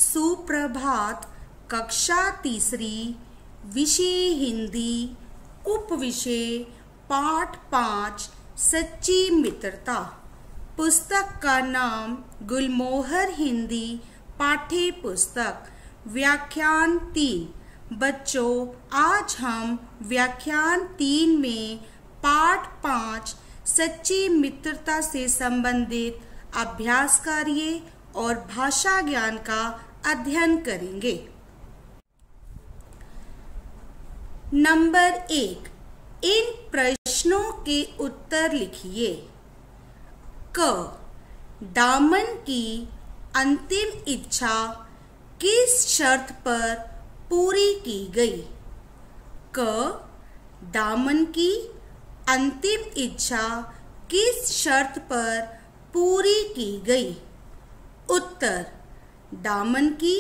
सुप्रभात। कक्षा तीसरी, विषय हिंदी, उपविषय पाठ 5, सच्ची मित्रता। पुस्तक का नाम गुलमोहर हिंदी पाठ्य पुस्तक। व्याख्यान 3। बच्चों, आज हम व्याख्यान 3 में पाठ 5 सच्ची मित्रता से संबंधित अभ्यास कार्य और भाषा ज्ञान का अध्ययन करेंगे। नंबर 1, इन प्रश्नों के उत्तर लिखिए। क, दामन की अंतिम इच्छा किस शर्त पर पूरी की गई? क, दामन की अंतिम इच्छा किस शर्त पर पूरी की गई? उत्तर, दामन की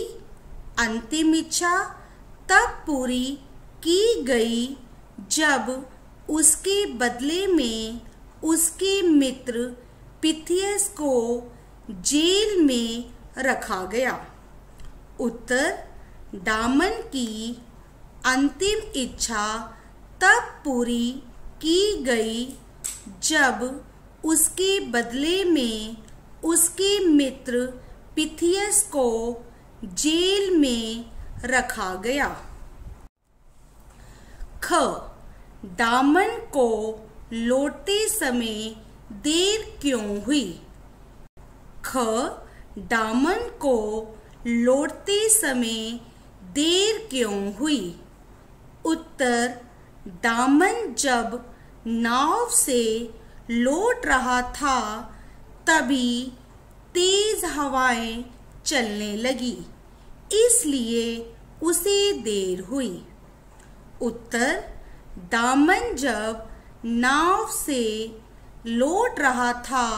अंतिम इच्छा तब पूरी की गई जब उसके बदले में उसके मित्र पिथियस को जेल में रखा गया। उत्तर, दामन की अंतिम इच्छा तब पूरी की गई जब उसके बदले में उसके मित्र पिथियस को जेल में रखा गया। ख, दामन को लौटते समय देर क्यों हुई? ख, दामन को लौटते समय देर क्यों हुई? उत्तर, दामन जब नाव से लौट रहा था तभी तेज हवाएं चलने लगी, इसलिए उसे देर हुई। उत्तर, दामन जब नाव से लौट रहा था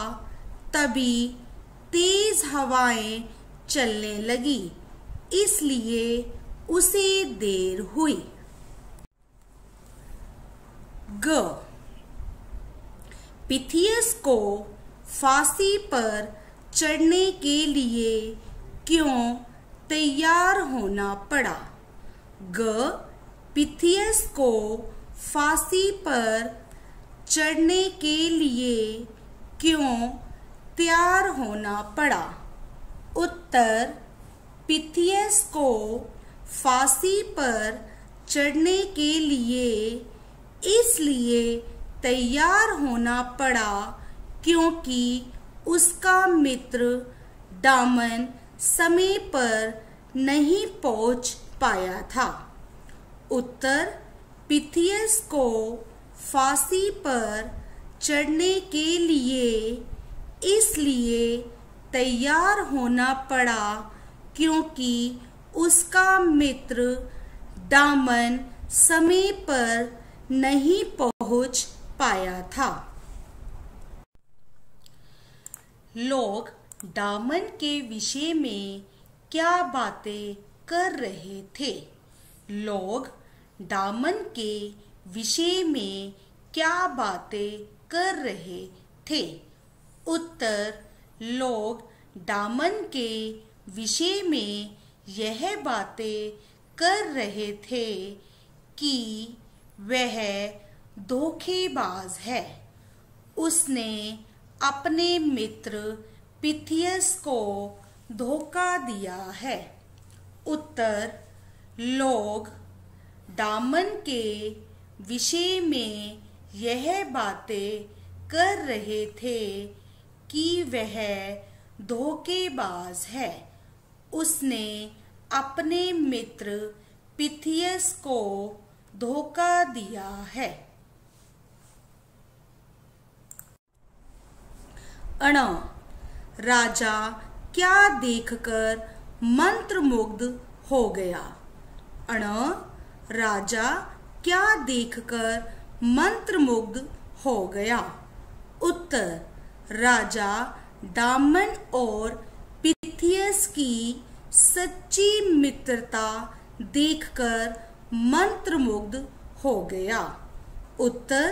तभी तेज हवाएं चलने लगी, इसलिए उसे देर हुई। ग, पिथियस को फांसी पर चढ़ने के लिए क्यों तैयार होना पड़ा? ग, पिथियस को फांसी पर चढ़ने के लिए क्यों तैयार होना पड़ा? उत्तर, पिथियस को फांसी पर चढ़ने के लिए इसलिए तैयार होना पड़ा क्योंकि उसका मित्र दामन समय पर नहीं पहुंच पाया था। उत्तर, पिथियस को फांसी पर चढ़ने के लिए इसलिए तैयार होना पड़ा क्योंकि उसका मित्र दामन समय पर नहीं पहुंच पाया था। लोग दामन के विषय में क्या बातें कर रहे थे? लोग दामन के विषय में क्या बातें कर रहे थे? उत्तर, लोग दामन के विषय में यह बातें कर रहे थे कि वह धोखेबाज है। उसने अपने मित्र पिथियस को धोखा दिया है। उत्तर, लोग दामन के विषय में यह बातें कर रहे थे कि वह धोखेबाज है। उसने अपने मित्र पिथियस को धोखा दिया है। अण, राजा क्या देखकर मंत्रमुग्ध हो गया? अण, राजा क्या देखकर मंत्रमुग्ध हो गया? उत्तर, राजा दामन और पिथियस की सच्ची मित्रता देखकर मंत्रमुग्ध हो गया। उत्तर,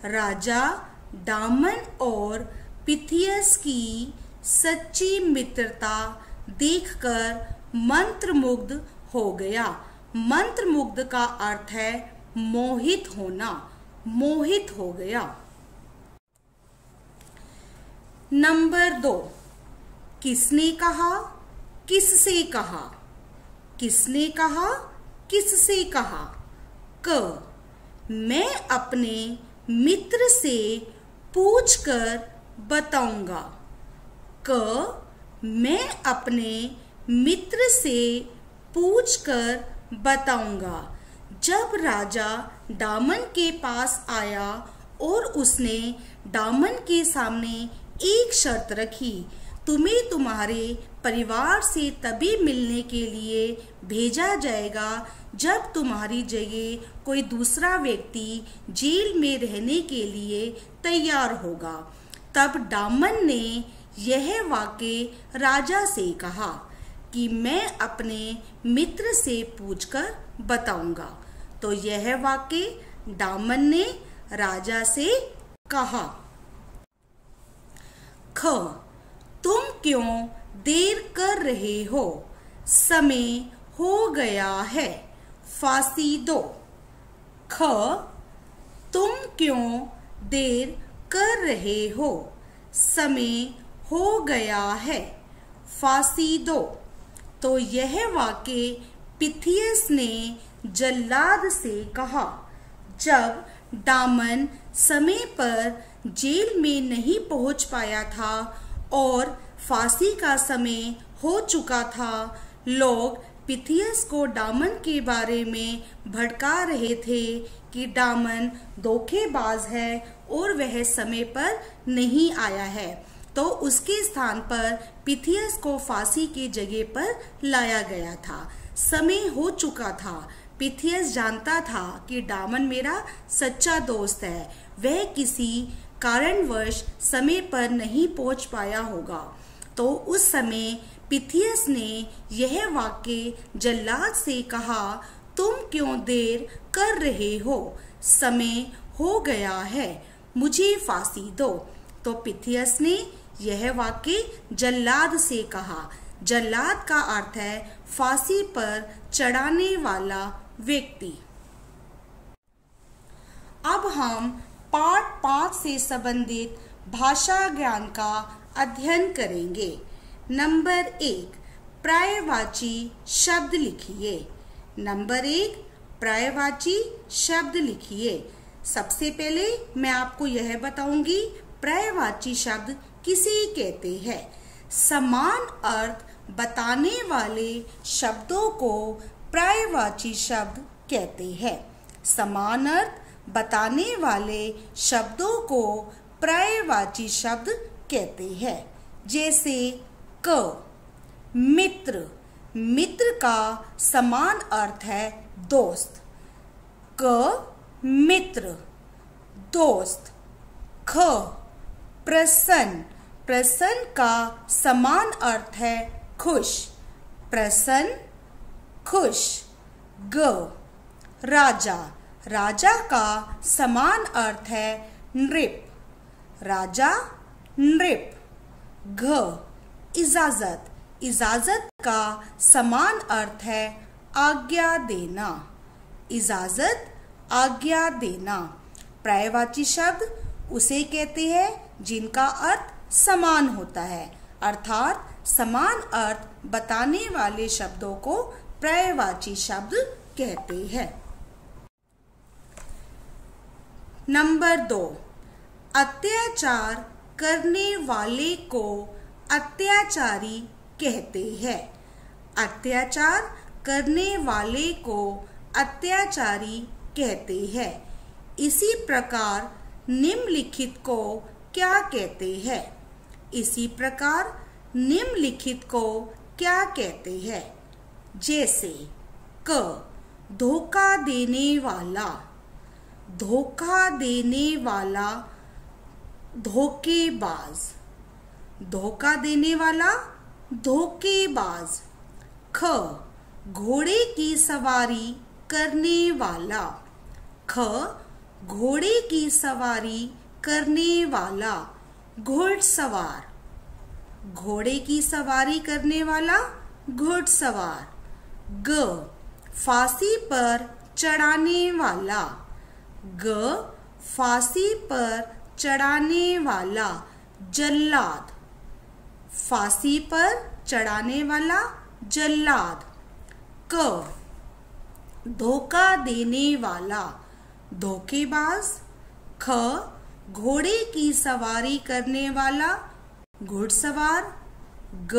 राजा दामन और पिथियस की सच्ची मित्रता देखकर मंत्रमुग्ध हो गया। मंत्रमुग्ध का अर्थ है मोहित होना, मोहित हो गया। नंबर 2, किसने कहा, किससे कहा। किसने कहा, किससे कहा। क, मैं अपने मित्र से पूछकर बताऊंगा। क, मैं अपने मित्र से पूछकर बताऊंगा। जब राजा डामन के पास आया और उसने डामन के सामने एक शर्त रखी, तुम्हें तुम्हारे परिवार से तभी मिलने के लिए भेजा जाएगा जब तुम्हारी जगह कोई दूसरा व्यक्ति जेल में रहने के लिए तैयार होगा। तब डामन ने यह वाक्य राजा से कहा कि मैं अपने मित्र से पूछकर बताऊंगा। तो यह वाक्य डामन ने राजा से कहा। ख, तुम क्यों देर कर रहे हो, समय हो गया है, फांसी दो। ख, तुम क्यों देर कर रहे हो, समय हो गया है, फांसी दो। तो यह वाक्य पिथियस ने जल्लाद से कहा। जब डामन समय पर जेल में नहीं पहुंच पाया था और फांसी का समय हो चुका था, लोग पिथियस को डामन के बारे में भड़का रहे थे कि डामन धोखेबाज है और वह समय पर नहीं आया है। तो उसके स्थान पर पिथियस को फांसी की जगह पर लाया गया था। समय हो चुका था। पिथियस जानता था कि डामन मेरा सच्चा दोस्त है, वह किसी कारणवश समय पर नहीं पहुंच पाया होगा। तो उस समय पिथियस ने यह वाक्य जल्लाद से कहा, तुम क्यों देर कर रहे हो, समय हो गया है, मुझे फांसी दो। तो पिथियस ने यह वाक्य जल्लाद से कहा। जल्लाद का अर्थ है फांसी पर चढ़ाने वाला व्यक्ति। अब हम पाठ 5 से संबंधित भाषा ज्ञान का अध्ययन करेंगे। नंबर 1, पर्यायवाची शब्द लिखिए। नंबर 1, पर्यायवाची शब्द लिखिए। सबसे पहले मैं आपको यह बताऊंगी पर्यायवाची शब्द किसे कहते हैं। समान अर्थ बताने वाले शब्दों को पर्यायवाची शब्द कहते हैं। समान अर्थ बताने वाले शब्दों को पर्यायवाची शब्द कहते हैं। जैसे क, मित्र, मित्र का समान अर्थ है दोस्त। क, मित्र, दोस्त। ख, प्रसन्न, प्रसन्न का समान अर्थ है खुश, प्रसन्न, खुश। ग, राजा, राजा का समान अर्थ है नृप, राजा, नृप। घ, इजाजत, इजाजत का समान अर्थ है आज्ञा देना, इजाजत, आज्ञा देना। पर्यायवाची शब्द उसे कहते हैं जिनका अर्थ समान होता है, अर्थात समान अर्थ बताने वाले शब्दों को पर्यायवाची शब्द कहते हैं। नंबर 2, अत्याचार करने वाले को अत्याचारी कहते हैं। अत्याचार करने वाले को अत्याचारी कहते हैं। इसी प्रकार निम्नलिखित को क्या कहते हैं? इसी प्रकार निम्नलिखित को क्या कहते हैं? जैसे क, धोखा देने वाला, धोखा देने वाला, धोखेबाज, धोखा देने वाला, धोखेबाज। ख, घोड़े की सवारी करने वाला, ख, घोड़े की सवारी करने वाला, घुड़सवार, घोड़े की सवारी करने वाला, घुड़सवार। ग फांसी पर चढ़ाने वाला। ग फांसी पर चढ़ाने वाला जल्लाद। फांसी पर चढ़ाने वाला जल्लाद। क धोखा देने वाला धोखेबाज। ख घोड़े की सवारी करने वाला घुड़सवार। ग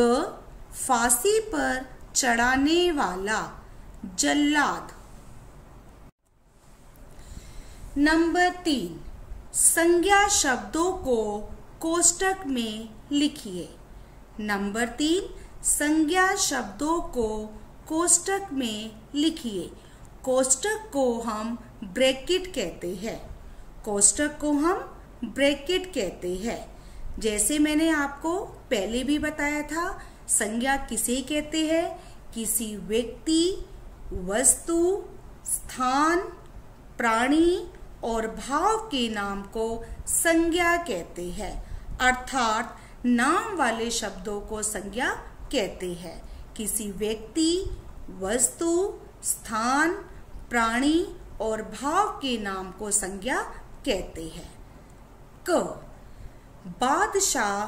फांसी पर चढ़ाने वाला जल्लाद। नंबर 3, संज्ञा शब्दों को कोष्टक में लिखिए। नंबर 3, संज्ञा शब्दों को कोष्टक में लिखिए। कोष्टक को हम ब्रैकेट कहते हैं। कोष्टक को हम ब्रैकेट कहते हैं। जैसे मैंने आपको पहले भी बताया था, संज्ञा किसे कहते हैं? किसी व्यक्ति, वस्तु, स्थान, प्राणी और भाव के नाम को संज्ञा कहते हैं। अर्थात नाम वाले शब्दों को संज्ञा कहते हैं। किसी व्यक्ति, वस्तु, स्थान, प्राणी और भाव के नाम को संज्ञा कहते हैं। क बादशाह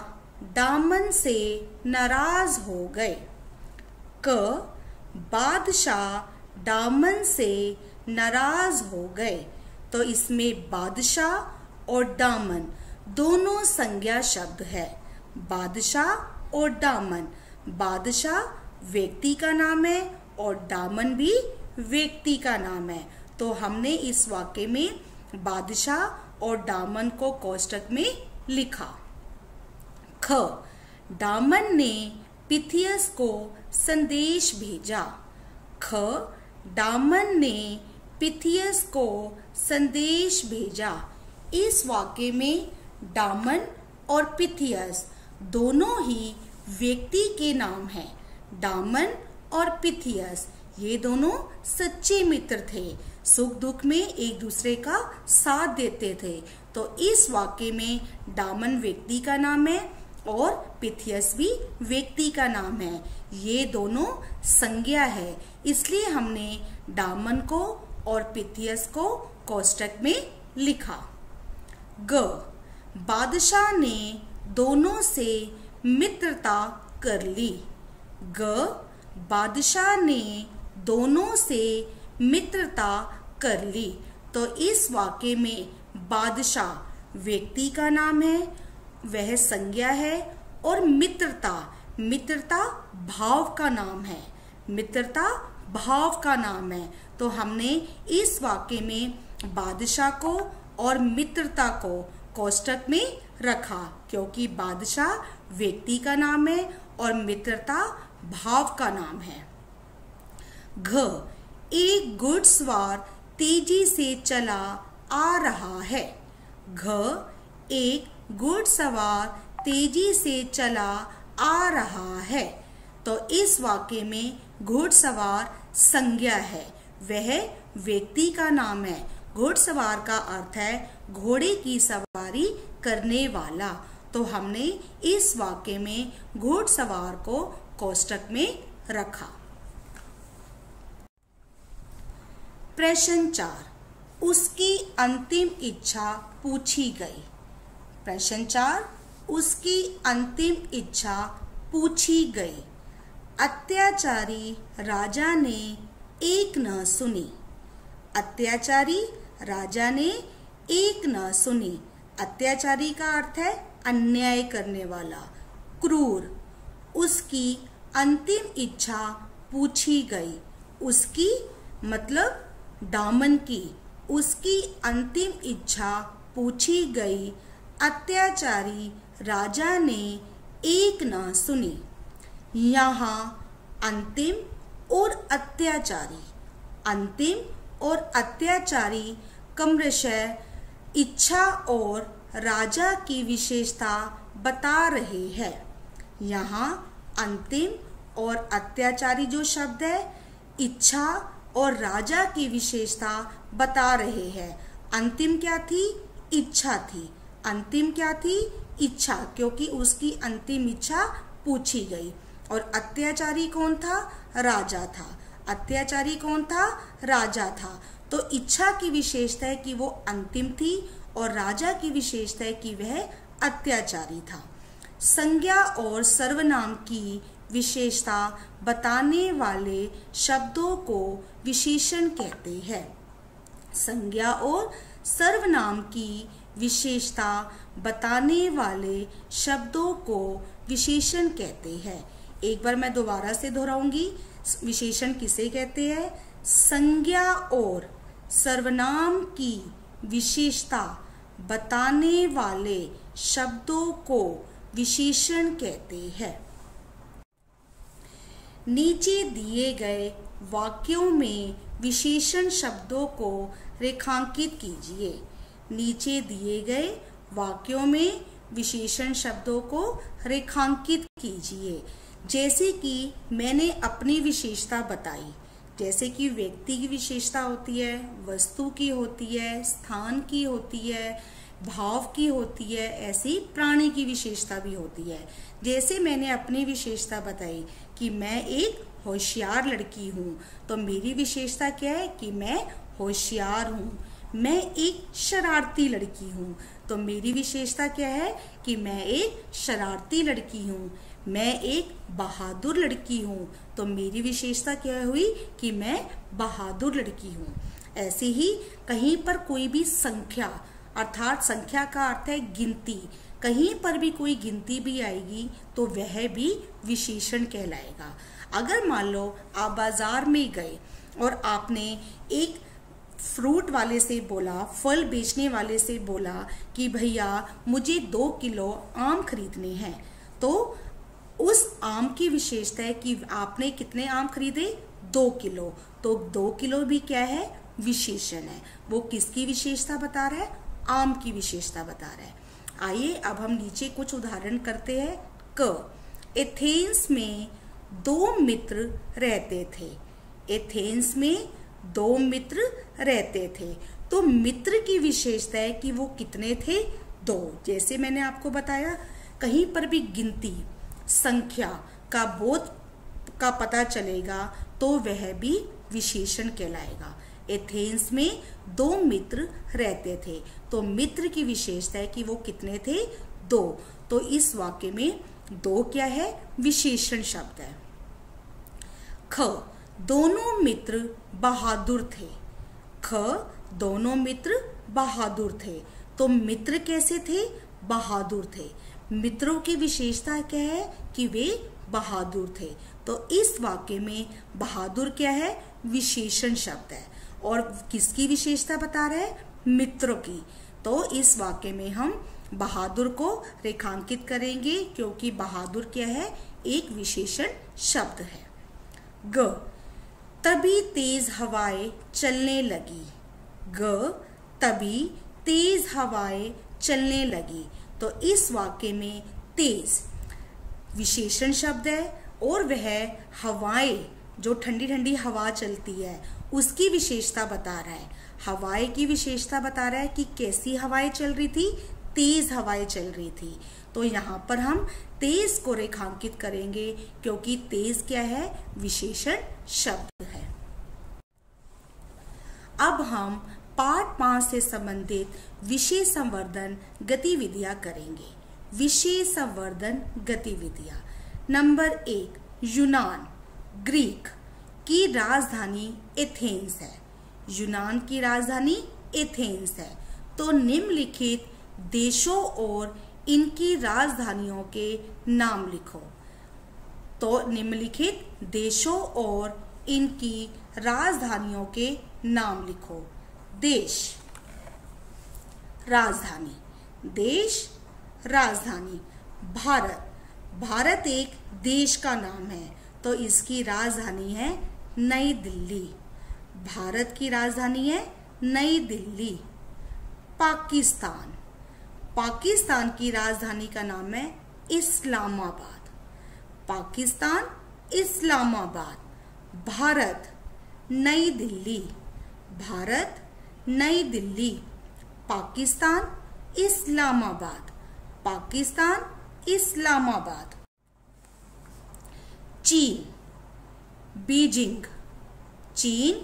दामन से नाराज हो गए। क बादशाह दामन से नाराज हो गए। तो इसमें बादशाह और दामन दोनों संज्ञा शब्द है। बादशाह और दामन। बादशाह व्यक्ति का नाम है और दामन भी व्यक्ति का नाम है। तो हमने इस वाक्य में बादशाह और दामन को कोष्टक में लिखा। ख दामन ने पिथियस को संदेश भेजा। ख दामन ने पिथियस को संदेश भेजा। इस वाक्य में दामन और पिथियस दोनों ही व्यक्ति के नाम हैं। दामन और पिथियस ये दोनों सच्चे मित्र थे। सुख दुख में एक दूसरे का साथ देते थे। तो इस वाक्य में दामन व्यक्ति का नाम है और पिथियस भी व्यक्ति का नाम है। ये दोनों संज्ञा है, इसलिए हमने दामन को और पिथियस को कोष्टक में लिखा। ग बादशाह ने दोनों से मित्रता कर ली। ग बादशाह ने दोनों से मित्रता कर ली। तो इस वाक्य में बादशाह व्यक्ति का नाम है, वह संज्ञा है, और मित्रता भाव का नाम है। मित्रता भाव का नाम है। तो हमने इस वाक्य में बादशाह को और मित्रता को कोष्टक में रखा, क्योंकि बादशाह व्यक्ति का नाम है और मित्रता भाव का नाम है। घ एक घुड़सवार तेजी से चला आ रहा है। घ एक घुड़सवार तेजी से चला आ रहा है। तो इस वाक्य में घुड़सवार संज्ञा है, वह व्यक्ति का नाम है। घुड़सवार का अर्थ है घोड़े की सवारी करने वाला। तो हमने इस वाक्य में घुड़सवार को कोष्टक में रखा। प्रश्न 4, उसकी अंतिम इच्छा पूछी गई। प्रश्न 4, उसकी अंतिम इच्छा पूछी गई। अत्याचारी राजा ने एक न सुनी। अत्याचारी राजा ने एक न सुनी। अत्याचारी का अर्थ है अन्याय करने वाला, क्रूर। उसकी अंतिम इच्छा पूछी गई। उसकी मतलब दामन की। उसकी अंतिम इच्छा पूछी गई। अत्याचारी राजा ने एक न सुनी। यहाँ अंतिम और अत्याचारी, अंतिम और अत्याचारी क्रमशः इच्छा और राजा की विशेषता बता रहे हैं। यहाँ अंतिम और अत्याचारी जो शब्द है, इच्छा और राजा की विशेषता बता रहे हैं। अंतिम क्या थी? इच्छा थी। अंतिम क्या थी? इच्छा, क्योंकि उसकी अंतिम इच्छा पूछी गई। और अत्याचारी कौन था? राजा था। अत्याचारी कौन था? राजा था। तो इच्छा की विशेषता है कि वो अंतिम थी और राजा की विशेषता है कि वह अत्याचारी था। संज्ञा और सर्वनाम की विशेषता बताने वाले शब्दों को विशेषण कहते हैं। संज्ञा और सर्वनाम की विशेषता बताने वाले शब्दों को विशेषण कहते हैं। एक बार मैं दोबारा से दोहराऊंगी, विशेषण किसे कहते हैं? संज्ञा और सर्वनाम की विशेषता बताने वाले शब्दों को विशेषण कहते हैं। नीचे दिए गए वाक्यों में विशेषण शब्दों को रेखांकित कीजिए। नीचे दिए गए वाक्यों में विशेषण शब्दों को रेखांकित कीजिए। जैसे कि मैंने अपनी विशेषता बताई, जैसे कि व्यक्ति की विशेषता होती है, वस्तु की होती है, स्थान की होती है, भाव की होती है, ऐसी प्राणी की विशेषता भी होती है। जैसे मैंने अपनी विशेषता बताई कि मैं एक होशियार लड़की हूँ, तो मेरी विशेषता क्या है कि मैं होशियार हूँ। मैं एक शरारती लड़की हूँ, तो मेरी विशेषता क्या है कि मैं एक शरारती लड़की हूँ। मैं एक बहादुर लड़की हूँ, तो मेरी विशेषता क्या हुई कि मैं बहादुर लड़की हूँ। ऐसे ही कहीं पर कोई भी संख्या, अर्थात संख्या का अर्थ है गिनती, कहीं पर भी कोई गिनती भी आएगी तो वह भी विशेषण कहलाएगा। अगर मान लो आप बाजार में गए और आपने एक फ्रूट वाले से बोला, फल बेचने वाले से बोला कि भैया मुझे 2 किलो आम खरीदने हैं, तो उस आम की विशेषता है कि आपने कितने आम खरीदे? 2 किलो। तो 2 किलो भी क्या है? विशेषण है। वो किसकी विशेषता बता रहा है? आम की विशेषता बता रहा है। आइए अब हम नीचे कुछ उदाहरण करते हैं। क, एथेंस में 2 मित्र रहते थे। एथेंस में 2 मित्र रहते थे। तो मित्र की विशेषता है कि वो कितने थे? 2। जैसे मैंने आपको बताया, कहीं पर भी गिनती, संख्या का बोध का पता चलेगा तो वह भी विशेषण कहलाएगा। एथेंस में 2 मित्र रहते थे, तो मित्र की विशेषता है कि वो कितने थे? 2। तो इस वाक्य में 2 क्या है? विशेषण शब्द है। ख, दोनों मित्र बहादुर थे। ख, दोनों मित्र बहादुर थे। तो मित्र कैसे थे? बहादुर थे। मित्रों की विशेषता क्या है कि वे बहादुर थे। तो इस वाक्य में बहादुर क्या है? विशेषण शब्द है। और किसकी विशेषता बता रहा है? मित्रों की। तो इस वाक्य में हम बहादुर को रेखांकित करेंगे, क्योंकि बहादुर क्या है? एक विशेषण शब्द है। ग, तभी तेज हवाएं चलने लगी। ग, तभी तेज हवाएं चलने लगी। तो इस वाक्य में तेज विशेषण शब्द है और वह हवाएं, जो ठंडी ठंडी हवा चलती है, उसकी विशेषता बता रहा है। हवाएं की विशेषता बता रहा है कि कैसी हवाएं चल रही थी? तेज हवाएं चल रही थी। तो यहाँ पर हम तेज को रेखांकित करेंगे, क्योंकि तेज क्या है? विशेषण शब्द है। अब हम पाठ 5 से संबंधित विषय संवर्धन गतिविधियां करेंगे। विषय संवर्धन गतिविधियां। नंबर 1, यूनान, ग्रीक की राजधानी एथेंस है। यूनान की राजधानी एथेंस है। तो निम्नलिखित देशों और इनकी राजधानियों के नाम लिखो। तो निम्नलिखित देशों और इनकी राजधानियों के नाम लिखो। देश, राजधानी, देश, राजधानी। भारत, भारत एक देश का नाम है, तो इसकी राजधानी है नई दिल्ली। भारत की राजधानी है नई दिल्ली। पाकिस्तान, पाकिस्तान की राजधानी का नाम है इस्लामाबाद। पाकिस्तान, इस्लामाबाद। भारत, नई दिल्ली। भारत, नई दिल्ली। पाकिस्तान, इस्लामाबाद। पाकिस्तान, इस्लामाबाद। चीन, बीजिंग, चीन,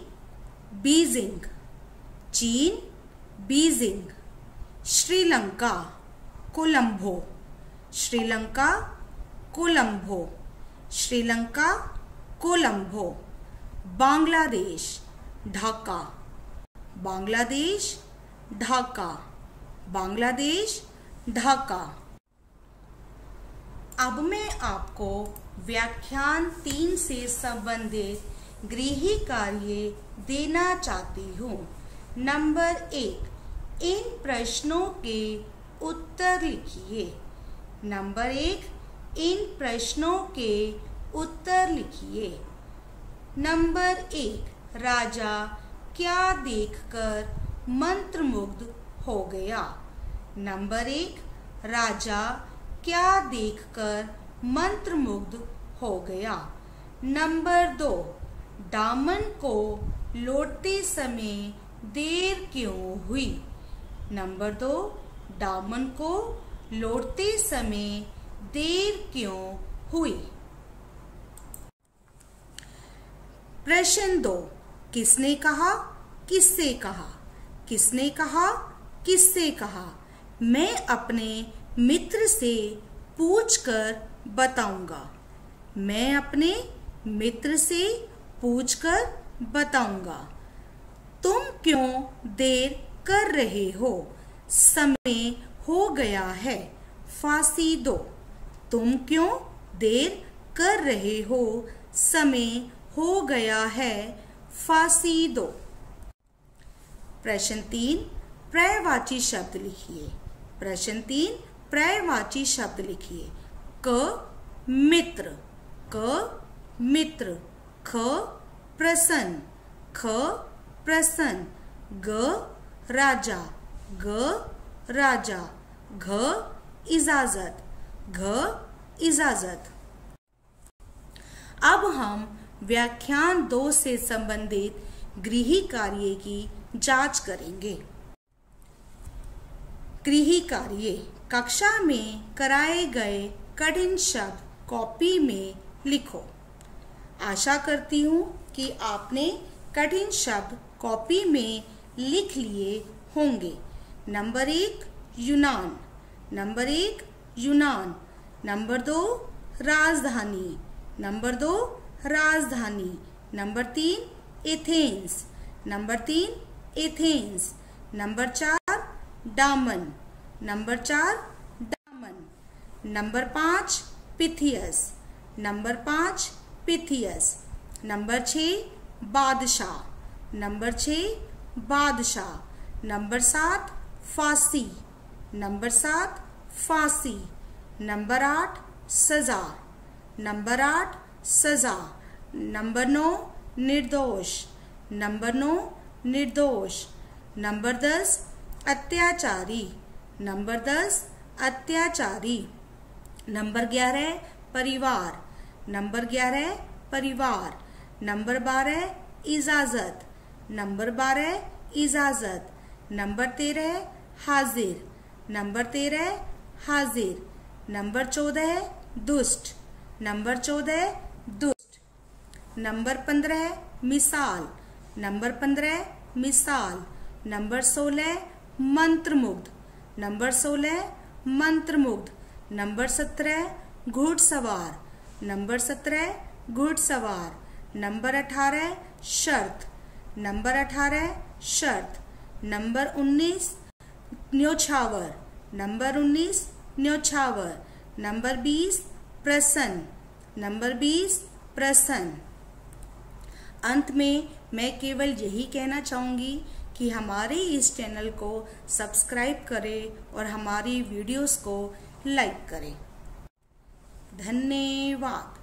बीजिंग, चीन, बीजिंग। श्रीलंका, कोलंबो, श्रीलंका, कोलंबो, श्रीलंका, कोलंबो। बांग्लादेश, ढाका, बांग्लादेश, ढाका, बांग्लादेश, ढाका। अब मैं आपको व्याख्यान 3 से संबंधित गृह कार्य देना चाहती हूँ। नंबर 1, इन प्रश्नों के उत्तर लिखिए। नंबर 1, इन प्रश्नों के उत्तर लिखिए। नंबर 1, राजा क्या देखकर मंत्रमुग्ध हो गया? नंबर 1, राजा क्या देखकर मंत्रमुग्ध हो गया? नंबर 2, दामन को लौटते समय देर क्यों हुई? नंबर 2, दामन को लौटते समय देर क्यों हुई? प्रश्न 2, किसने कहा, किससे कहा? किसने कहा, किससे कहा? मैं अपने मित्र से पूछकर बताऊंगा। मैं अपने मित्र से पूछकर बताऊंगा। तुम क्यों देर कर रहे हो? समय हो गया है, फांसी दो। तुम क्यों देर कर रहे हो? समय हो गया है, फांसी दो। प्रश्न 3, पर्यायवाची शब्द लिखिए। प्रश्न 3, पर्यायवाची शब्द लिखिए। क, मित्र, क, मित्र। ख, प्रसन्न, ख, प्रसन्न। ग, राजा, ग, राजा। घ, इजाजत, घ, इजाजत। अब हम व्याख्यान 2 से संबंधित गृह कार्य की जांच करेंगे। गृह कार्य, कक्षा में कराए गए कठिन शब्द कॉपी में लिखो। आशा करती हूँ कि आपने कठिन शब्द कॉपी में लिख लिए होंगे। नंबर 1, यूनान। नंबर 1, यूनान। नंबर 2, राजधानी। नंबर 2, राजधानी। Number 3, Athens. Number 3, Athens. Number 4, दामन। नंबर 4, दामन। नंबर 5, पिथियस। नंबर 5, पिथियस। नंबर 6, बादशाह। नंबर 6, बादशाह। नंबर 7, फांसी। नंबर 7, फांसी। नंबर 8, सजा। नंबर 8, सजा। नंबर 9, निर्दोष। नंबर 9, निर्दोष। नंबर 10, अत्याचारी। नंबर 10, अत्याचारी। नंबर 11, परिवार। नंबर 11, परिवार। नंबर 12, इजाजत। नंबर 12, इजाजत। नंबर 13, हाजिर। नंबर 13, हाजिर। नंबर 14, दुष्ट। नंबर 14, दुष्ट। नंबर 15, मिसाल। नंबर 15, मिसाल। नंबर 16, मंत्रमुग्ध। नंबर 16, मंत्रमुग्ध। नंबर 17, घुड़सवार। नंबर 17, घुड़सवार। नंबर 18, शर्त। नंबर 18, शर्त। नंबर 19, न्योछावर। नंबर 19, न्योछावर। नंबर 20, प्रसन्न। नंबर 20, प्रसन्न। अंत में मैं केवल यही कहना चाहूँगी कि हमारे इस चैनल को सब्सक्राइब करें और हमारी वीडियोस को लाइक करें। धन्यवाद।